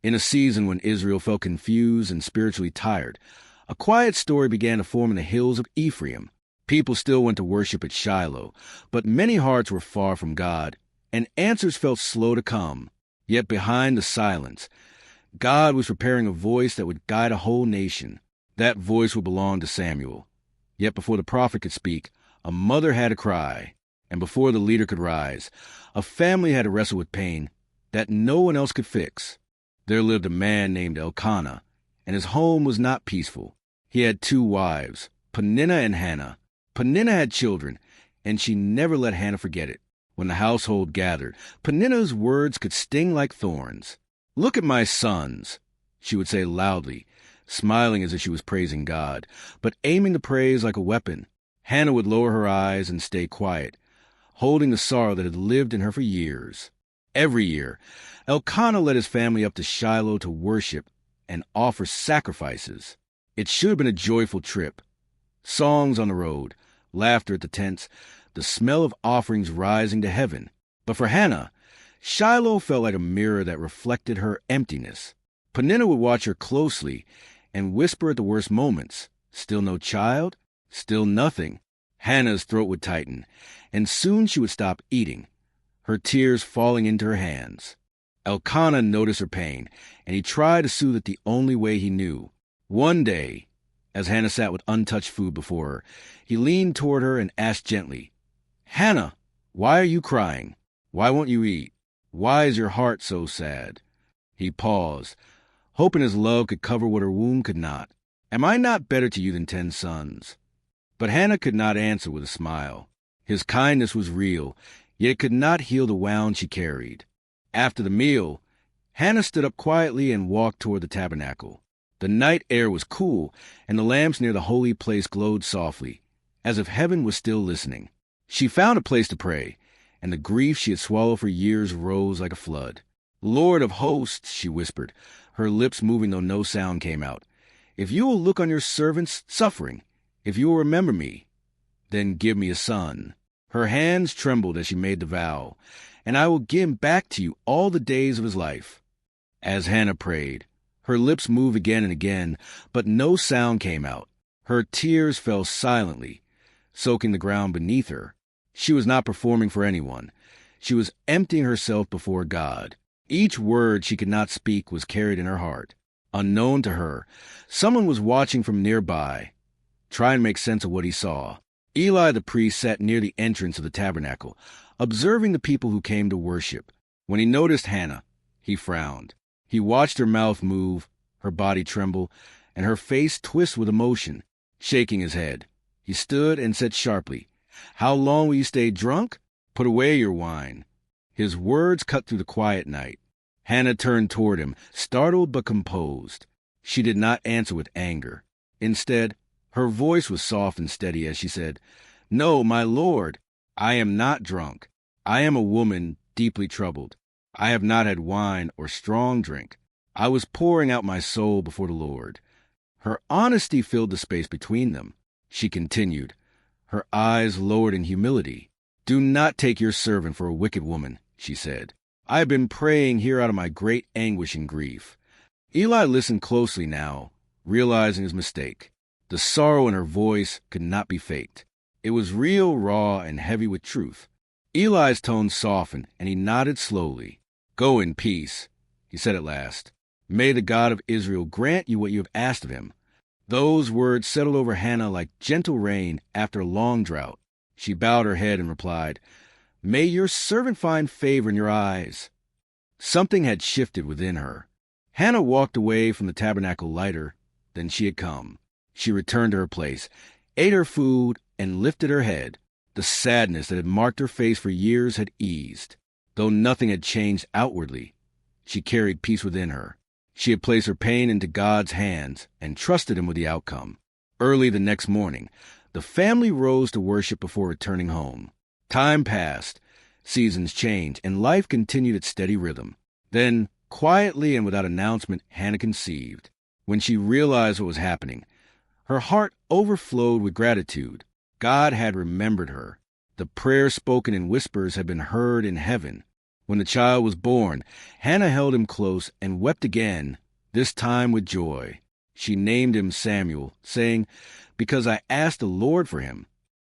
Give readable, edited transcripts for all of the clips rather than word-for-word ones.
In a season when Israel felt confused and spiritually tired, a quiet story began to form in the hills of Ephraim. People still went to worship at Shiloh, but many hearts were far from God, and answers felt slow to come. Yet behind the silence, God was preparing a voice that would guide a whole nation. That voice would belong to Samuel. Yet before the prophet could speak, a mother had to cry, and before the leader could rise, a family had to wrestle with pain that no one else could fix. There lived a man named Elkanah, and his home was not peaceful. He had 2 wives, Peninnah and Hannah. Peninnah had children, and she never let Hannah forget it. When the household gathered, Peninnah's words could sting like thorns. "Look at my sons," she would say loudly, smiling as if she was praising God, but aiming the praise like a weapon. Hannah would lower her eyes and stay quiet, holding the sorrow that had lived in her for years. Every year, Elkanah led his family up to Shiloh to worship and offer sacrifices. It should have been a joyful trip. Songs on the road, laughter at the tents, the smell of offerings rising to heaven. But for Hannah, Shiloh felt like a mirror that reflected her emptiness. Peninnah would watch her closely and whisper at the worst moments, "Still no child? Still nothing." Hannah's throat would tighten, and soon she would stop eating, her tears falling into her hands. Elkanah noticed her pain, and he tried to soothe it the only way he knew. One day, as Hannah sat with untouched food before her, he leaned toward her and asked gently, "Hannah, why are you crying? Why won't you eat? Why is your heart so sad?" He paused, hoping his love could cover what her womb could not. "Am I not better to you than 10 sons?" But Hannah could not answer with a smile. His kindness was real, yet it could not heal the wound she carried. After the meal, Hannah stood up quietly and walked toward the tabernacle. The night air was cool, and the lamps near the holy place glowed softly, as if heaven was still listening. She found a place to pray, and the grief she had swallowed for years rose like a flood. "Lord of hosts," she whispered, her lips moving though no sound came out, "if you will look on your servant's suffering, if you will remember me, then give me a son." Her hands trembled as she made the vow, "And I will give him back to you all the days of his life." As Hannah prayed, her lips moved again and again, but no sound came out. Her tears fell silently, soaking the ground beneath her. She was not performing for anyone. She was emptying herself before God. Each word she could not speak was carried in her heart. Unknown to her, someone was watching from nearby, trying to make sense of what he saw. Eli the priest sat near the entrance of the tabernacle, observing the people who came to worship. When he noticed Hannah, he frowned. He watched her mouth move, her body tremble, and her face twist with emotion. Shaking his head, he stood and said sharply, "How long will you stay drunk? Put away your wine." His words cut through the quiet night. Hannah turned toward him, startled but composed. She did not answer with anger. Instead, her voice was soft and steady as she said, "No, my lord, I am not drunk. I am a woman deeply troubled. I have not had wine or strong drink. I was pouring out my soul before the Lord." Her honesty filled the space between them. She continued, her eyes lowered in humility. "Do not take your servant for a wicked woman," she said. "I have been praying here out of my great anguish and grief." Eli listened closely now, realizing his mistake. The sorrow in her voice could not be faked. It was real, raw, and heavy with truth. Eli's tone softened, and he nodded slowly. "Go in peace," he said at last. "May the God of Israel grant you what you have asked of him." Those words settled over Hannah like gentle rain after a long drought. She bowed her head and replied, "May your servant find favor in your eyes." Something had shifted within her. Hannah walked away from the tabernacle lighter than she had come. She returned to her place, ate her food, and lifted her head. The sadness that had marked her face for years had eased. Though nothing had changed outwardly, she carried peace within her. She had placed her pain into God's hands and trusted him with the outcome. Early the next morning, the family rose to worship before returning home. Time passed, seasons changed, and life continued its steady rhythm. Then, quietly and without announcement, Hannah conceived. When she realized what was happening, her heart overflowed with gratitude. God had remembered her. The prayers spoken in whispers had been heard in heaven. When the child was born, Hannah held him close and wept again, this time with joy. She named him Samuel, saying, "Because I asked the Lord for him."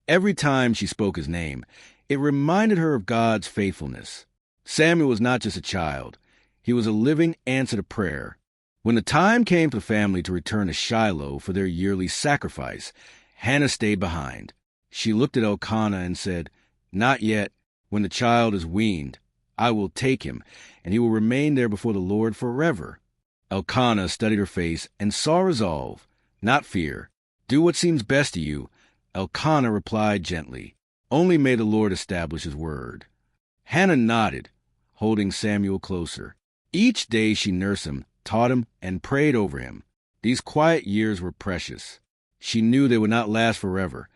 Every time she spoke his name, it reminded her of God's faithfulness. Samuel was not just a child. He was a living answer to prayer. When the time came for the family to return to Shiloh for their yearly sacrifice, Hannah stayed behind. She looked at Elkanah and said, "Not yet. When the child is weaned, I will take him, and he will remain there before the Lord forever." Elkanah studied her face and saw resolve, not fear. "Do what seems best to you," Elkanah replied gently. "Only may the Lord establish his word." Hannah nodded, holding Samuel closer. Each day she nursed him, taught him, and prayed over him. These quiet years were precious. She knew they would not last forever,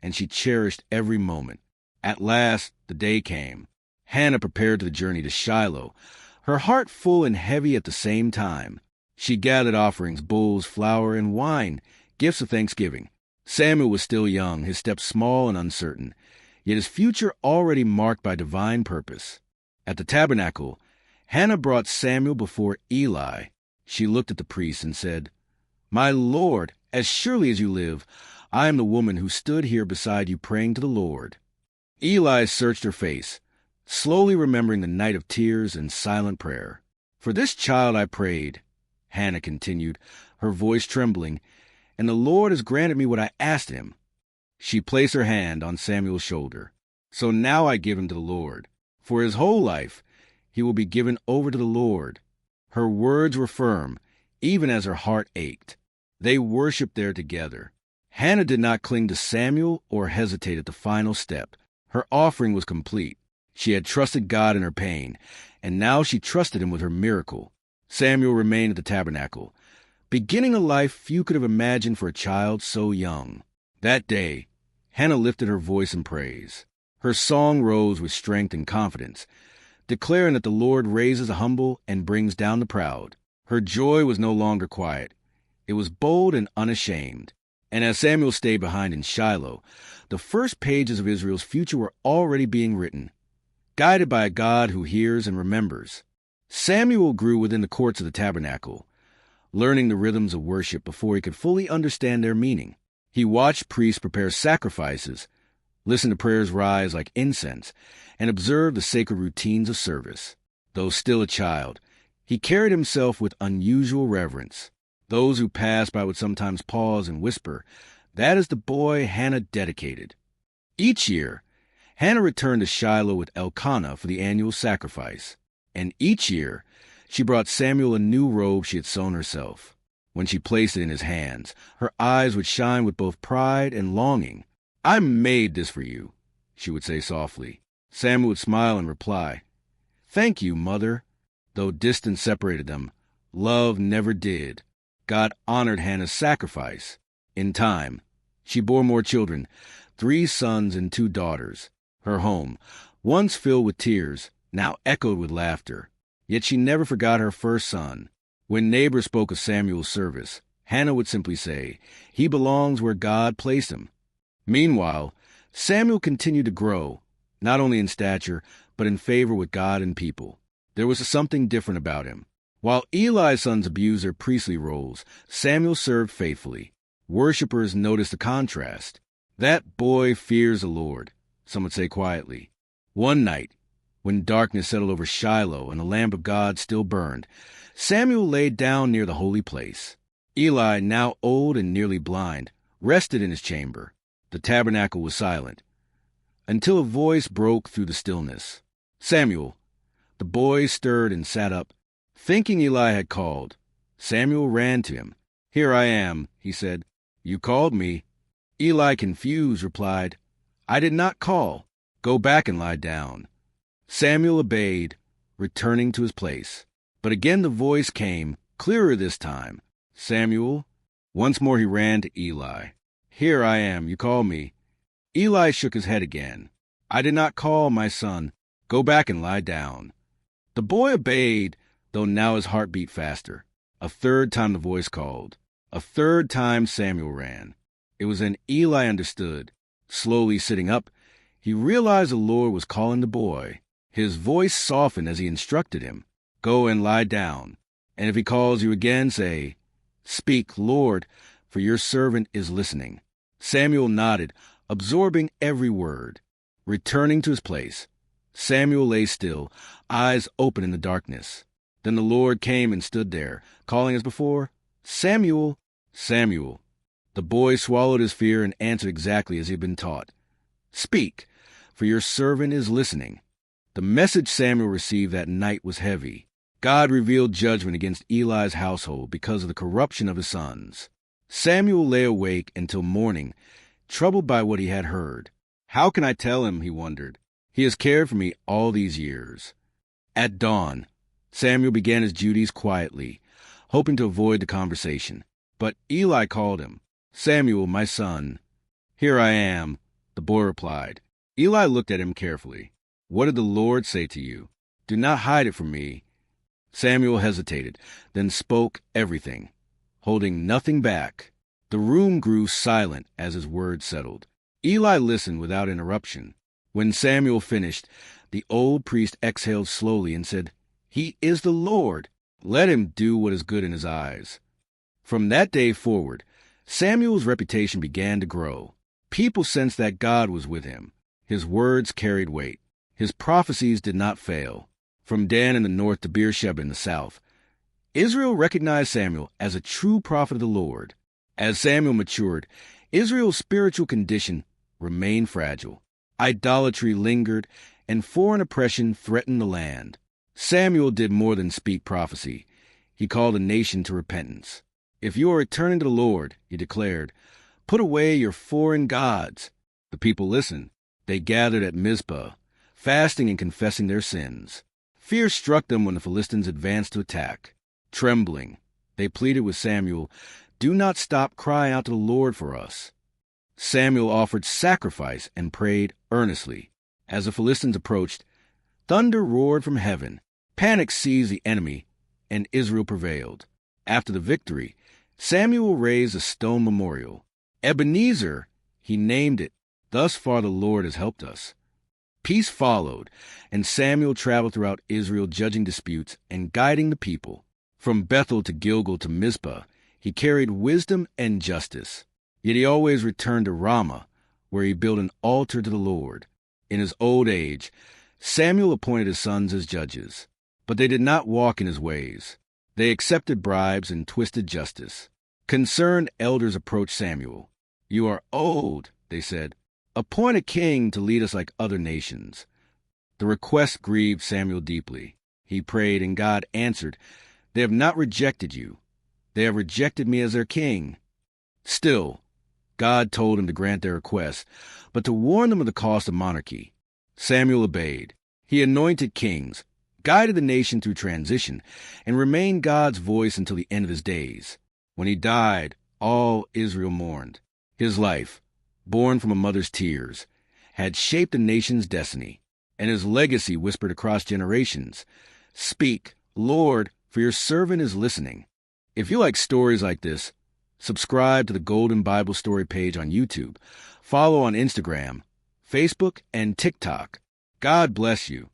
and she cherished every moment. At last, the day came. Hannah prepared for the journey to Shiloh, her heart full and heavy at the same time. She gathered offerings, bulls, flour, and wine, gifts of thanksgiving. Samuel was still young, his steps small and uncertain, yet his future already marked by divine purpose. At the tabernacle, Hannah brought Samuel before Eli. She looked at the priest and said, "My Lord, as surely as you live, I am the woman who stood here beside you praying to the Lord." Eli searched her face, slowly remembering the night of tears and silent prayer. "For this child I prayed," Hannah continued, her voice trembling, "and the Lord has granted me what I asked him." She placed her hand on Samuel's shoulder. "So now I give him to the Lord. For his whole life, he will be given over to the Lord." Her words were firm, even as her heart ached. They worshiped there together. Hannah did not cling to Samuel or hesitate at the final step. Her offering was complete. She had trusted God in her pain, and now she trusted him with her miracle. Samuel remained at the tabernacle, beginning a life few could have imagined for a child so young. That day, Hannah lifted her voice in praise. Her song rose with strength and confidence, declaring that the Lord raises the humble and brings down the proud. Her joy was no longer quiet. It was bold and unashamed. And as Samuel stayed behind in Shiloh, the first pages of Israel's future were already being written, guided by a God who hears and remembers. Samuel grew within the courts of the tabernacle, learning the rhythms of worship before he could fully understand their meaning. He watched priests prepare sacrifices, listened to prayers rise like incense, and observed the sacred routines of service. Though still a child, he carried himself with unusual reverence. Those who passed by would sometimes pause and whisper, "That is the boy Hannah dedicated." Each year, Hannah returned to Shiloh with Elkanah for the annual sacrifice. And each year, she brought Samuel a new robe she had sewn herself. When she placed it in his hands, her eyes would shine with both pride and longing. "I made this for you," she would say softly. Samuel would smile and reply, "Thank you, Mother." Though distance separated them, love never did. God honored Hannah's sacrifice. In time, she bore more children, 3 sons and 2 daughters. Her home, once filled with tears, now echoed with laughter. Yet she never forgot her first son. When neighbors spoke of Samuel's service, Hannah would simply say, "He belongs where God placed him." Meanwhile, Samuel continued to grow, not only in stature, but in favor with God and people. There was something different about him. While Eli's sons abused their priestly roles, Samuel served faithfully. Worshippers noticed the contrast. "That boy fears the Lord," some would say quietly. One night, when darkness settled over Shiloh and the lamp of God still burned, Samuel laid down near the holy place. Eli, now old and nearly blind, rested in his chamber. The tabernacle was silent, until a voice broke through the stillness. "Samuel." The boy stirred and sat up, thinking Eli had called. Samuel ran to him. "Here I am," he said. "You called me." Eli, confused, replied, "I did not call. Go back and lie down." Samuel obeyed, returning to his place. But again the voice came, clearer this time. "Samuel." Once more he ran to Eli. "Here I am. You called me." Eli shook his head again. "I did not call, my son. Go back and lie down." The boy obeyed, though now his heart beat faster. A third time the voice called. A third time Samuel ran. It was then Eli understood. Slowly sitting up, he realized the Lord was calling the boy. His voice softened as he instructed him, "Go and lie down. And if he calls you again, say, 'Speak, Lord, for your servant is listening.'" Samuel nodded, absorbing every word. Returning to his place, Samuel lay still, eyes open in the darkness. Then the Lord came and stood there, calling as before, "Samuel, Samuel." The boy swallowed his fear and answered exactly as he had been taught, "Speak, for your servant is listening." The message Samuel received that night was heavy. God revealed judgment against Eli's household because of the corruption of his sons. Samuel lay awake until morning, troubled by what he had heard. "How can I tell him?" he wondered. "He has cared for me all these years." At dawn, Samuel began his duties quietly, hoping to avoid the conversation. But Eli called him. "Samuel, my son." "Here I am," the boy replied. Eli looked at him carefully. "What did the Lord say to you? Do not hide it from me." Samuel hesitated, then spoke everything, holding nothing back. The room grew silent as his words settled. Eli listened without interruption. When Samuel finished, the old priest exhaled slowly and said, "He is the Lord. Let him do what is good in his eyes." From that day forward, Samuel's reputation began to grow. People sensed that God was with him. His words carried weight. His prophecies did not fail. From Dan in the north to Beersheba in the south, Israel recognized Samuel as a true prophet of the Lord. As Samuel matured, Israel's spiritual condition remained fragile. Idolatry lingered, and foreign oppression threatened the land. Samuel did more than speak prophecy. He called the nation to repentance. "If you are returning to the Lord," he declared, "put away your foreign gods." The people listened. They gathered at Mizpah, fasting and confessing their sins. Fear struck them when the Philistines advanced to attack. Trembling, they pleaded with Samuel, "Do not stop crying out to the Lord for us." Samuel offered sacrifice and prayed earnestly. As the Philistines approached, thunder roared from heaven. Panic seized the enemy, and Israel prevailed. After the victory, Samuel raised a stone memorial. Ebenezer, he named it. Thus far the Lord has helped us. Peace followed, and Samuel traveled throughout Israel judging disputes and guiding the people. From Bethel to Gilgal to Mizpah, he carried wisdom and justice. Yet he always returned to Ramah, where he built an altar to the Lord. In his old age, Samuel appointed his sons as judges, but they did not walk in his ways. They accepted bribes and twisted justice. Concerned elders approached Samuel. "You are old," they said. "Appoint a king to lead us like other nations." The request grieved Samuel deeply. He prayed, and God answered, "They have not rejected you. They have rejected me as their king." Still, God told him to grant their request, but to warn them of the cost of monarchy. Samuel obeyed. He anointed kings, guided the nation through transition, and remained God's voice until the end of his days. When he died, all Israel mourned. His life, born from a mother's tears, had shaped a nation's destiny, and his legacy whispered across generations, "Speak, Lord, for your servant is listening." If you like stories like this, subscribe to the Golden Bible Story page on YouTube, follow on Instagram, Facebook, and TikTok. God bless you.